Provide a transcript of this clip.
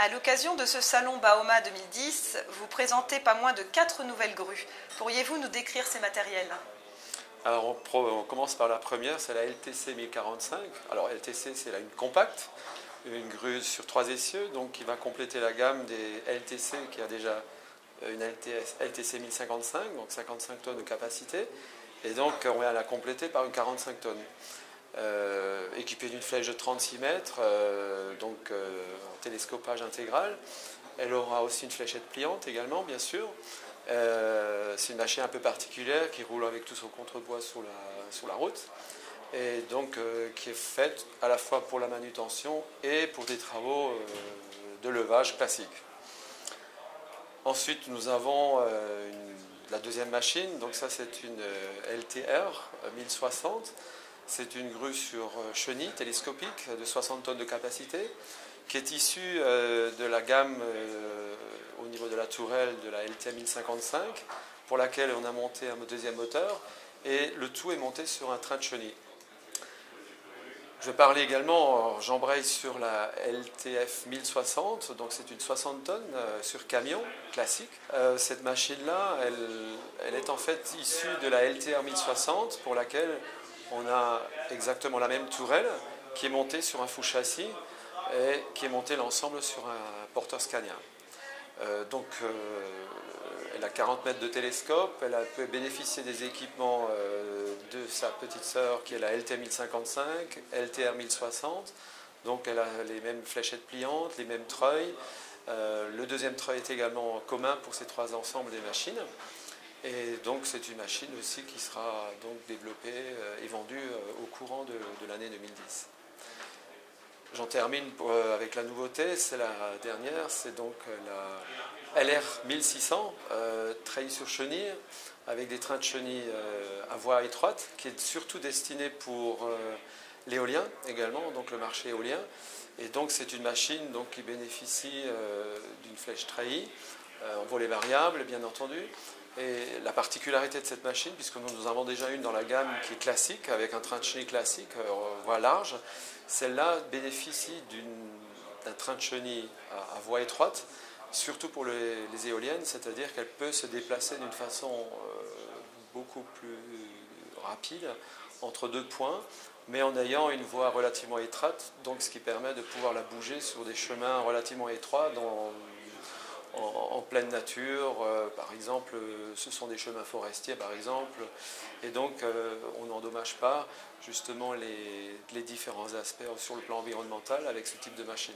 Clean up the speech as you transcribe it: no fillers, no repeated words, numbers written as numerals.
À l'occasion de ce salon Baoma 2010, vous présentez pas moins de 4 nouvelles grues. Pourriez-vous nous décrire ces matériels? Alors on commence par la première, c'est la LTC 1045. Alors LTC, c'est une compacte, une grue sur 3 essieux, donc qui va compléter la gamme des LTC qui a déjà une LTC 1055, donc 55 tonnes de capacité. Et donc on va la compléter par une 45 tonnes. Équipée d'une flèche de 36 mètres, en télescopage intégral. Elle aura aussi une fléchette pliante également, bien sûr. C'est une machine un peu particulière qui roule avec tout son contrepoids sur la route et donc qui est faite à la fois pour la manutention et pour des travaux de levage classiques. Ensuite, nous avons la deuxième machine, donc ça c'est une LTR 1060. C'est une grue sur chenille télescopique de 60 tonnes de capacité qui est issue de la gamme au niveau de la tourelle de la LT 1055 pour laquelle on a monté un deuxième moteur et le tout est monté sur un train de chenille. Je vais parler également, j'embraye sur la LTF 1060, donc c'est une 60 tonnes sur camion classique. Cette machine-là, elle est en fait issue de la LTR 1060 pour laquelle on a exactement la même tourelle qui est montée sur un fou châssis et qui est montée l'ensemble sur un porteur Scania. Elle a 40 mètres de télescope, elle peut bénéficier des équipements de sa petite sœur qui est la LT 1055, LTR 1060. Donc elle a les mêmes fléchettes pliantes, les mêmes treuils. Le deuxième treuil est également commun pour ces trois ensembles des machines. Et donc c'est une machine aussi qui sera donc développée et vendue au courant de l'année 2010. J'en termine avec la nouveauté, c'est la dernière, c'est donc la LR 1600, treillis sur chenille, avec des trains de chenille à voie étroite, qui est surtout destiné pour l'éolien également, donc le marché éolien. Et donc c'est une machine donc, qui bénéficie d'une flèche treillis, en volet variable bien entendu. Et la particularité de cette machine, puisque nous en avons déjà une dans la gamme qui est classique, avec un train de chenille classique, voie large, celle-là bénéficie d'un train de chenille à voie étroite, surtout pour les éoliennes, c'est-à-dire qu'elle peut se déplacer d'une façon beaucoup plus rapide entre deux points, mais en ayant une voie relativement étroite, donc ce qui permet de pouvoir la bouger sur des chemins relativement étroits en pleine nature, par exemple, ce sont des chemins forestiers par exemple, et donc on n'endommage pas justement les différents aspects sur le plan environnemental avec ce type de machine.